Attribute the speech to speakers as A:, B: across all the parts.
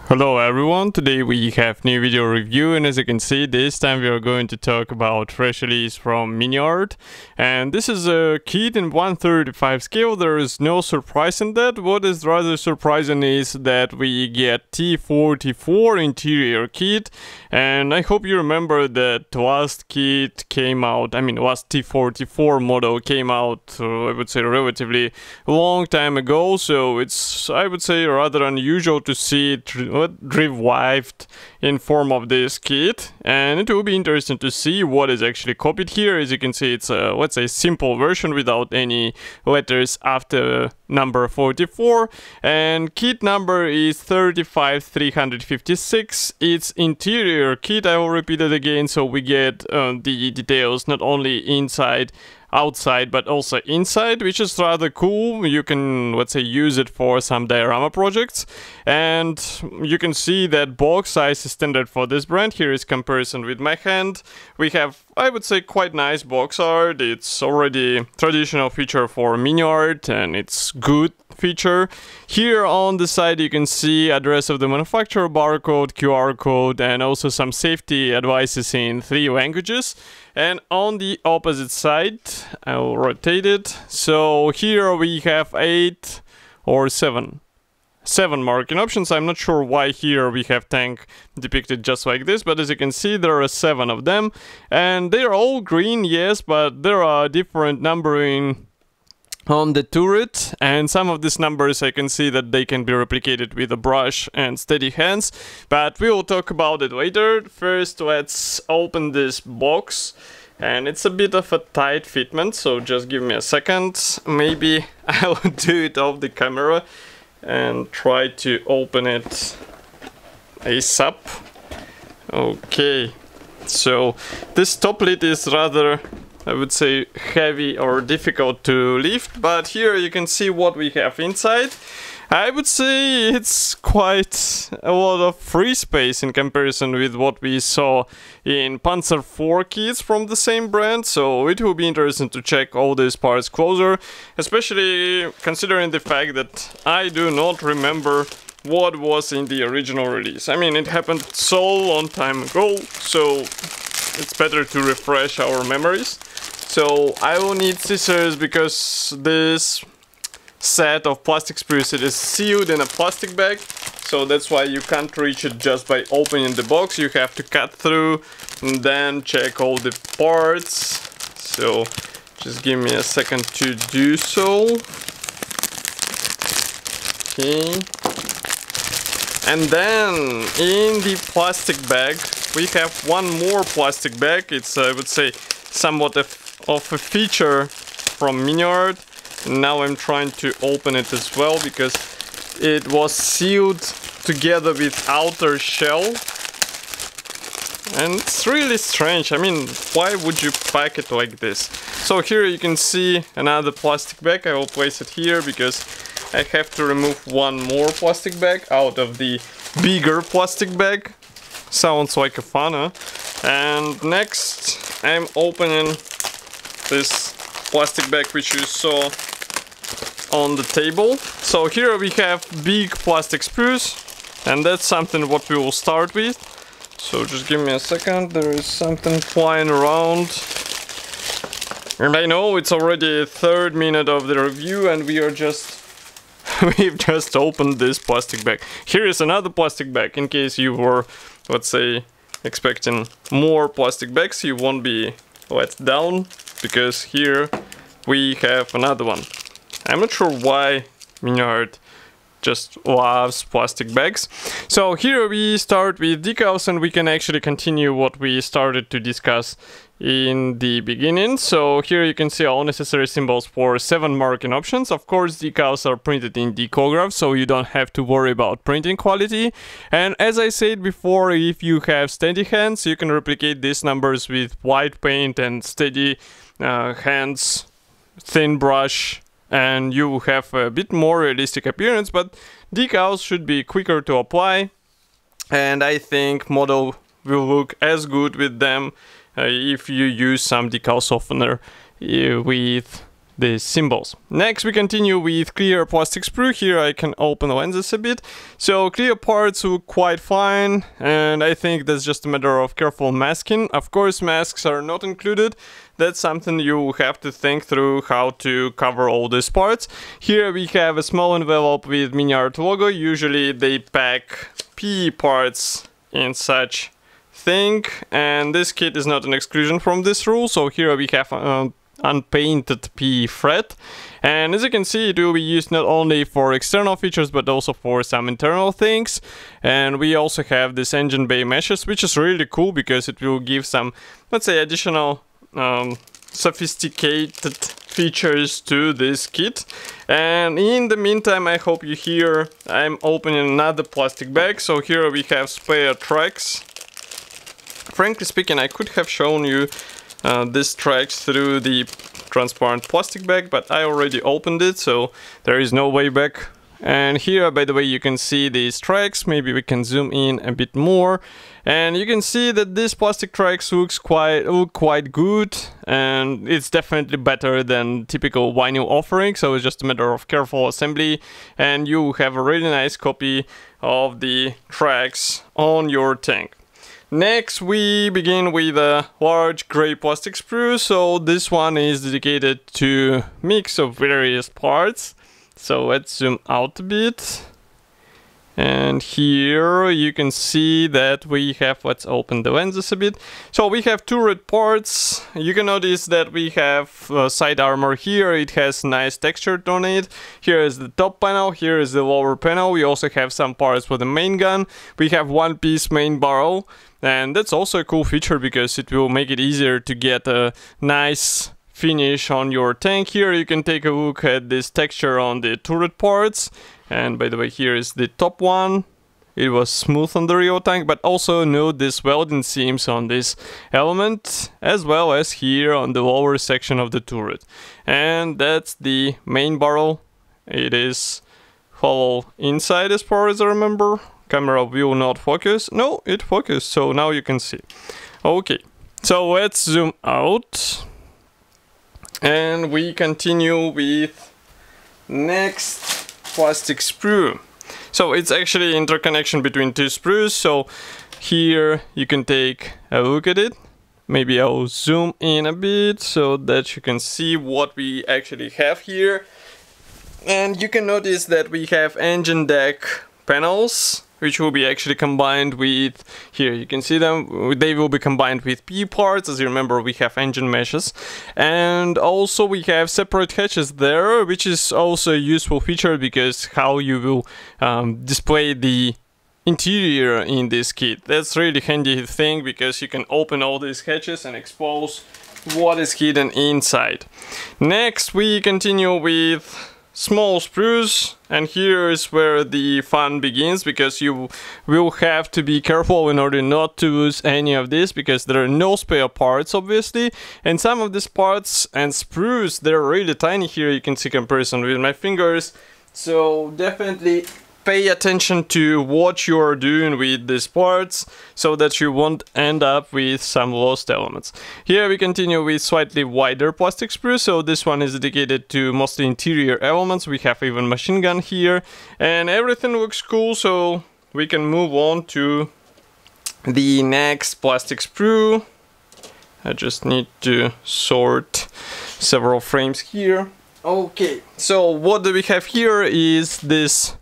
A: Hello everyone, today we have new video review, and as you can see, this time we are going to talk about fresh release from Miniart. And this is a kit in 1/35 scale. There is no surprise in that. What is rather surprising is that we get T-44 interior kit, and I hope you remember that last kit came out, last T-44 model came out, I would say relatively long time ago, so it's, I would say, rather unusual to see it revived in form of this kit, and it will be interesting to see what is actually copied here. As you can see, it's a, let's say, simple version without any letters after number 44, and kit number is 35356. It's interior kit, I will repeat it again, so we get the details not only inside, outside, but also inside, which is rather cool. You can, let's say, use it for some diorama projects, and you can see that box size is standard for this brand. Here is comparison with my hand. We have, I would say, quite nice box art. It's already traditional feature for Miniart, and it's good feature. Here on the side you can see address of the manufacturer, barcode, QR code, and also some safety advices in 3 languages. And on the opposite side, I will rotate it. So here we have 8 or 7 marking options. I'm not sure why here we have tank depicted just like this, but as you can see, there are 7 of them, and they are all green, yes, but there are different numbering on the turret, and some of these numbers I can see that they can be replicated with a brush and steady hands, but we will talk about it later. First, let's open this box, and it's a bit of a tight fitment, so just give me a second. Maybe I will do it off the camera and try to open it ASAP. Okay, so this top lid is rather, I would say, heavy or difficult to lift, but here you can see what we have inside. I would say it's quite a lot of free space in comparison with what we saw in Panzer IV kits from the same brand, so it will be interesting to check all these parts closer, especially considering the fact that I do not remember what was in the original release. I mean, it happened so long time ago, so it's better to refresh our memories. So I will need scissors because this set of plastic sprues, it is sealed in a plastic bag, so that's why you can't reach it just by opening the box. You have to cut through and then check all the parts. So just give me a second to do so. Okay. And then in the plastic bag we have one more plastic bag. It's, I would say, somewhat of a feature from Miniart. Now I'm trying to open it as well because it was sealed together with outer shell, and it's really strange. I mean, why would you pack it like this? So here you can see another plastic bag. I will place it here because I have to remove one more plastic bag out of the bigger plastic bag. Sounds like a fun, huh? And next I'm opening this plastic bag which you saw on the table. So here we have big plastic sprues, and that's something what we will start with. So just give me a second, there is something flying around. And I know it's already the 3rd minute of the review and we are just we've just opened this plastic bag. Here is another plastic bag in case you were, let's say, expecting more plastic bags. You won't be let down because here we have another one. I'm not sure why Miniart just loves plastic bags. So here we start with decals, and we can actually continue what we started to discuss in the beginning. So here you can see all necessary symbols for 7 marking options. Of course, decals are printed in decograph, so you don't have to worry about printing quality. And as I said before, if you have steady hands, you can replicate these numbers with white paint and steady hands, thin brush, and you will have a bit more realistic appearance, but decals should be quicker to apply, and I think model will look as good with them if you use some decal softener with these symbols. Next we continue with clear plastic sprue. Here I can open the lenses a bit. So clear parts look quite fine, and I think that's just a matter of careful masking. Of course masks are not included. That's something you have to think through how to cover all these parts. Here we have a small envelope with Miniart logo. Usually they pack PE parts in such thing, and this kit is not an exclusion from this rule. So here we have unpainted PE thread, and as you can see it will be used not only for external features but also for some internal things. And we also have this engine bay meshes, which is really cool because it will give some, let's say, additional sophisticated features to this kit. And in the meantime, I hope you hear I'm opening another plastic bag. So here we have spare tracks. Frankly speaking, I could have shown you these tracks through the transparent plastic bag, but I already opened it, so there is no way back. And here, by the way, you can see these tracks. Maybe we can zoom in a bit more, and you can see that these plastic tracks look quite good, and it's definitely better than typical vinyl offering. So it's just a matter of careful assembly, and you have a really nice copy of the tracks on your tank. Next we begin with a large gray plastic sprue. So this one is dedicated to mix of various parts. So let's zoom out a bit. And here you can see that we have, let's open the lenses a bit. So we have two red parts. You can notice that we have side armor here. It has nice texture on it. Here is the top panel, here is the lower panel. We also have some parts for the main gun. We have one piece main barrel. And that's also a cool feature because it will make it easier to get a nice finish on your tank. Here you can take a look at this texture on the turret parts. And by the way, here is the top one. It was smooth on the real tank, but also note this welding seams on this element, as well as here on the lower section of the turret. And that's the main barrel. It is hollow inside as far as I remember. Camera will not focus. No, it focused, so now you can see. Okay, so let's zoom out. And we continue with next plastic sprue. So it's actually interconnection between two sprues. So here you can take a look at it. Maybe I'll zoom in a bit so that you can see what we actually have here. And you can notice that we have engine deck panels, which will be actually combined with, here you can see them, they will be combined with PE parts. As you remember, we have engine meshes, and also we have separate hatches there, which is also a useful feature because how you will display the interior in this kit. That's really handy thing because you can open all these hatches and expose what is hidden inside. Next we continue with small sprues, and here is where the fun begins because you will have to be careful in order not to lose any of this because there are no spare parts obviously, and some of these parts and sprues, they're really tiny. Here you can see comparison with my fingers, so definitely pay attention to what you are doing with these parts so that you won't end up with some lost elements. Here we continue with slightly wider plastic sprue, so this one is dedicated to mostly interior elements. We have even machine gun here, and everything looks cool, so we can move on to the next plastic sprue. I just need to sort several frames here. Okay, so what do we have here is this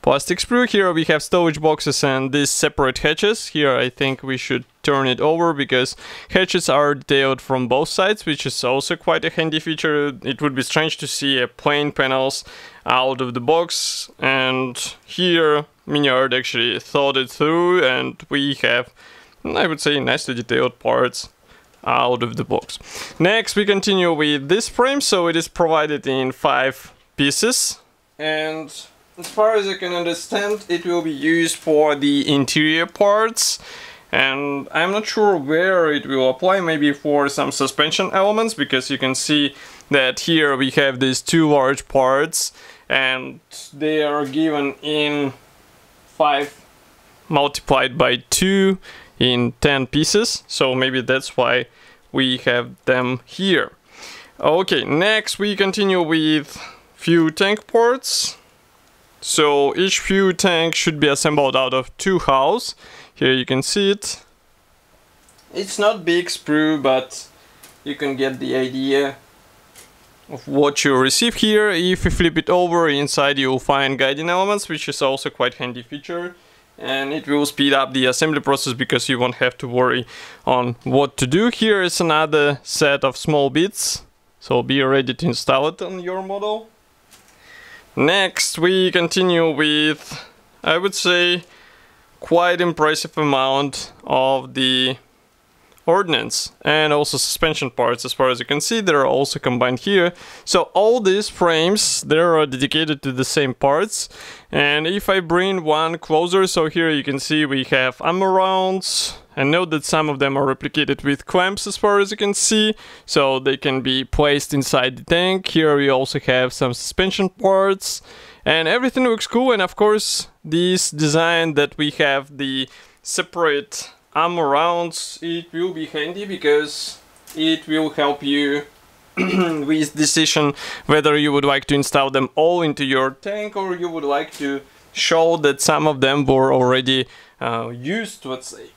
A: plastic sprue. Here we have storage boxes and these separate hatches. Here I think we should turn it over because hatches are detailed from both sides, which is also quite a handy feature. It would be strange to see a plain panels out of the box, and here Miniart actually thought it through, and we have, I would say, nicely detailed parts out of the box. Next we continue with this frame, so it is provided in 5 pieces, and as far as I can understand, it will be used for the interior parts, and I'm not sure where it will apply, maybe for some suspension elements, because you can see that here we have these 2 large parts and they are given in 5 multiplied by 2 in 10 pieces, so maybe that's why we have them here. Okay, next we continue with fuel tank parts. So each fuel tank should be assembled out of 2 hulls. Here you can see it. It's not big sprue, but you can get the idea of what you receive here. If you flip it over, inside you'll find guiding elements, which is also quite handy feature. And it will speed up the assembly process because you won't have to worry on what to do. Here is another set of small bits, so be ready to install it on your model. Next we continue with, I would say, quite impressive amount of the ordnance and also suspension parts. As far as you can see, they're also combined here. So all these frames, they are dedicated to the same parts. And if I bring one closer, so here you can see we have ammo rounds, and note that some of them are replicated with clamps, as far as you can see, so they can be placed inside the tank. Here we also have some suspension parts, and everything looks cool. And of course, this design that we have the separate ammo rounds, it will be handy because it will help you with decision whether you would like to install them all into your tank or you would like to show that some of them were already used, let's say.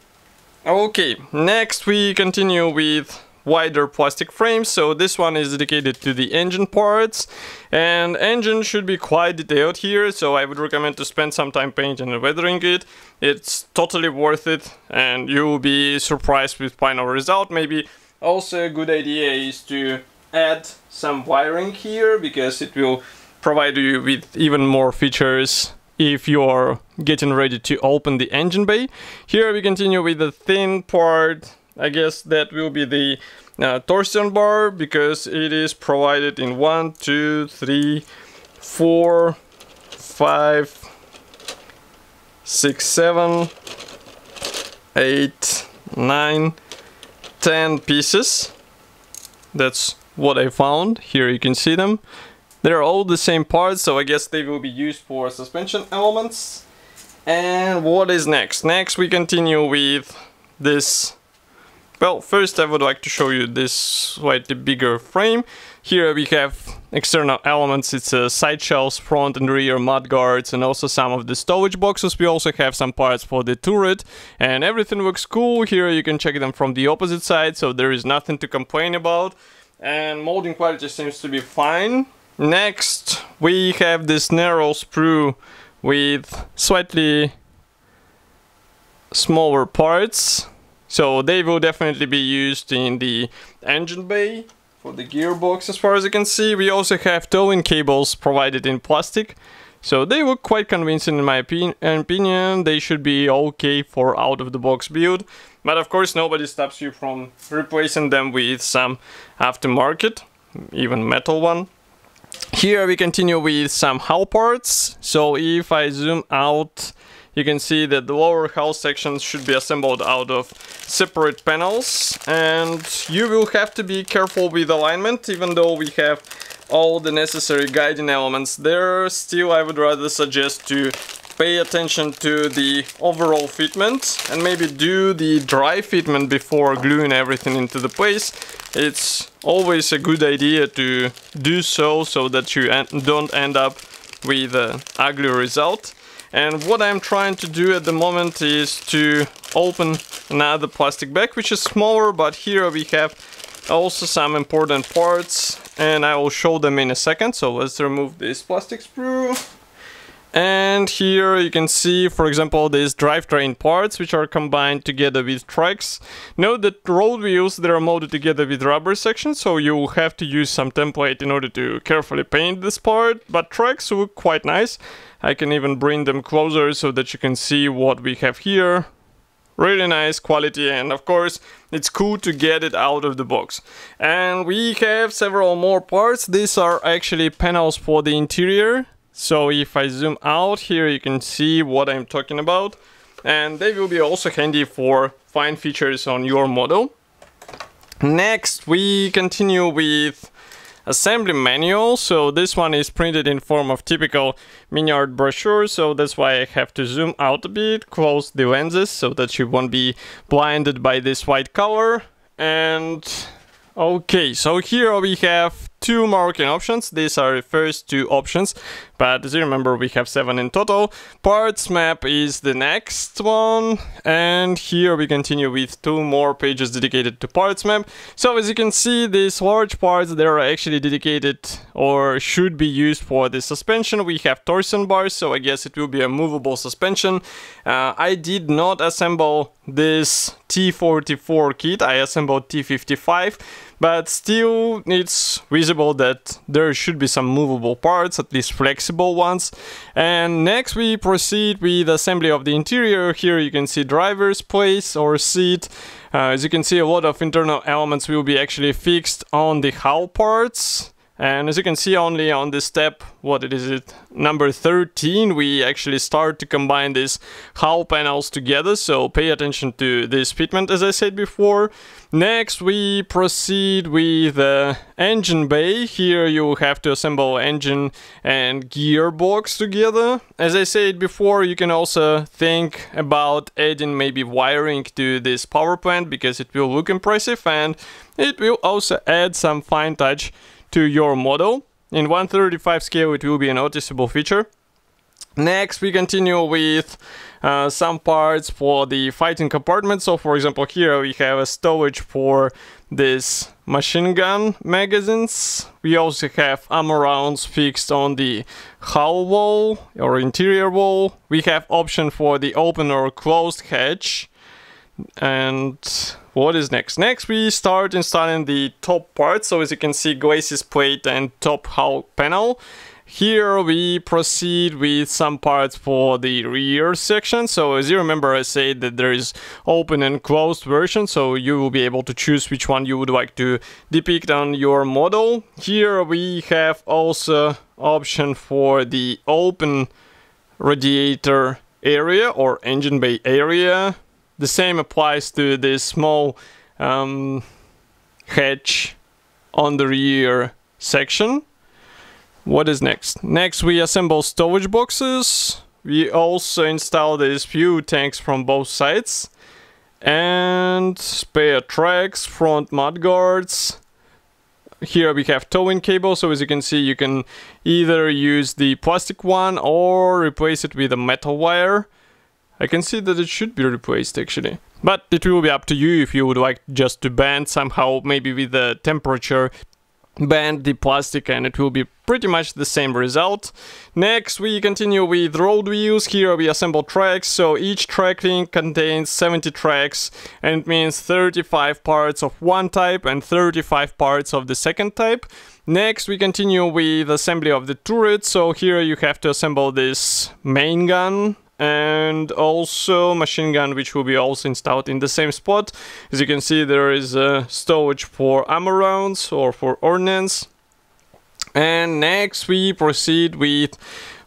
A: Okay, next we continue with wider plastic frames. So this one is dedicated to the engine parts, and engine should be quite detailed here, so I would recommend to spend some time painting and weathering it. It's totally worth it and you will be surprised with final result. Maybe also a good idea is to add some wiring here because it will provide you with even more features if you're getting ready to open the engine bay. Here we continue with the thin part. I guess that will be the torsion bar because it is provided in 1, 2, 3, 4, 5, 6, 7, 8, 9, 10 pieces. That's what I found. Here you can see them. They're all the same parts, so I guess they will be used for suspension elements. And what is next? Next we continue with this. Well, first I would like to show you this slightly bigger frame. Here we have external elements. It's side shells, front and rear mudguards, and also some of the storage boxes. We also have some parts for the turret, and everything looks cool. Here you can check them from the opposite side, so there is nothing to complain about. And molding quality seems to be fine. Next, we have this narrow sprue with slightly smaller parts. So they will definitely be used in the engine bay for the gearbox, as far as you can see. We also have towing cables provided in plastic. So they look quite convincing in my opinion. They should be okay for out-of-the-box build. But of course, nobody stops you from replacing them with some aftermarket, even metal one. Here we continue with some hull parts. So if I zoom out, you can see that the lower hull sections should be assembled out of separate panels, and you will have to be careful with alignment. Even though we have all the necessary guiding elements there, still I would rather suggest to pay attention to the overall fitment and maybe do the dry fitment before gluing everything into the place. It's always a good idea to do so that you don't end up with an ugly result. And what I'm trying to do at the moment is to open another plastic bag, which is smaller, but here we have also some important parts, and I will show them in a second. So let's remove this plastic sprue. And here you can see, for example, these drivetrain parts, which are combined together with tracks. Note that road wheels, they are molded together with rubber sections, so you will have to use some template in order to carefully paint this part, but tracks look quite nice. I can even bring them closer so that you can see what we have here. Really nice quality, and of course it's cool to get it out of the box. And we have several more parts. These are actually panels for the interior. So if I zoom out here, you can see what I'm talking about, and they will be also handy for fine features on your model. Next we continue with assembly manual. So this one is printed in form of typical Miniart brochure, so that's why I have to zoom out a bit, close the lenses so that you won't be blinded by this white color. And Okay, so here we have two marking options. These are the first two options, but as you remember, we have 7 in total. Parts map is the next one, and here we continue with 2 more pages dedicated to parts map. So as you can see, these large parts, they are actually dedicated or should be used for the suspension. We have torsion bars, so I guess it will be a movable suspension. I did not assemble this T-44 kit, I assembled T-55, but still it's visible that there should be some movable parts, at least flexible ones. And next we proceed with assembly of the interior. Here you can see driver's place or seat. As you can see, a lot of internal elements will be actually fixed on the hull parts. And as you can see, only on this step, number 13, we actually start to combine these hull panels together, so pay attention to this fitment, as I said before. Next, we proceed with the engine bay. Here you have to assemble engine and gearbox together. As I said before, you can also think about adding maybe wiring to this power plant, because it will look impressive, and it will also add some fine touch to your model. In 1/35 scale it will be a noticeable feature. Next we continue with some parts for the fighting compartment. So for example, here we have a storage for this machine gun magazines. We also have ammo rounds fixed on the hull wall or interior wall. We have option for the open or closed hatch. And what is next? Next we start installing the top part. So as you can see, glacis plate and top hull panel. Here we proceed with some parts for the rear section. So as you remember, I said that there is open and closed version, so you will be able to choose which one you would like to depict on your model. Here we have also option for the open radiator area or engine bay area. The same applies to this small hatch on the rear section. What is next? Next we assemble storage boxes. We also install these fuel tanks from both sides. And spare tracks, front mud guards. Here we have towing cable, so as you can see, you can either use the plastic one or replace it with a metal wire. I can see that it should be replaced actually, but it will be up to you if you would like just to bend somehow, maybe with the temperature, bend the plastic, and it will be pretty much the same result. Next we continue with road wheels. Here we assemble tracks, so each track ring contains 70 tracks, and it means 35 parts of one type and 35 parts of the second type. Next we continue with assembly of the turret. So here you have to assemble this main gun and also machine gun, which will be also installed in the same spot. As you can see, there is a storage for ammo rounds or for ordnance. And next we proceed with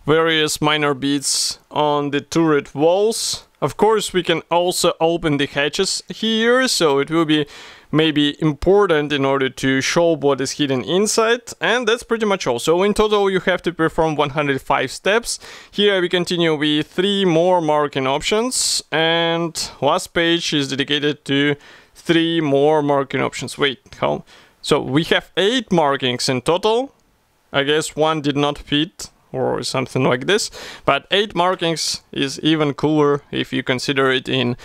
A: various minor bits on the turret walls. Of course, we can also open the hatches here, so it will be maybe important in order to show what is hidden inside, and that's pretty much all. So in total you have to perform 105 steps. Here we continue with 3 more marking options, and last page is dedicated to 3 more marking options. Wait, how? So we have 8 markings in total. I guess one did not fit or something like this, but 8 markings is even cooler if you consider it in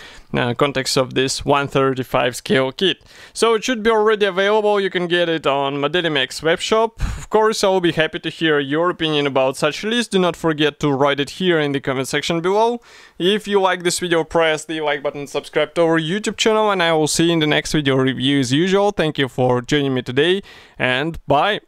A: context of this 1/35 scale kit. So it should be already available. You can get it on Modelimex webshop. Of course, I will be happy to hear your opinion about such a list. Do not forget to write it here in the comment section below. If you like this video, press the like button, subscribe to our YouTube channel, and I will see you in the next video review as usual. Thank you for joining me today, and bye!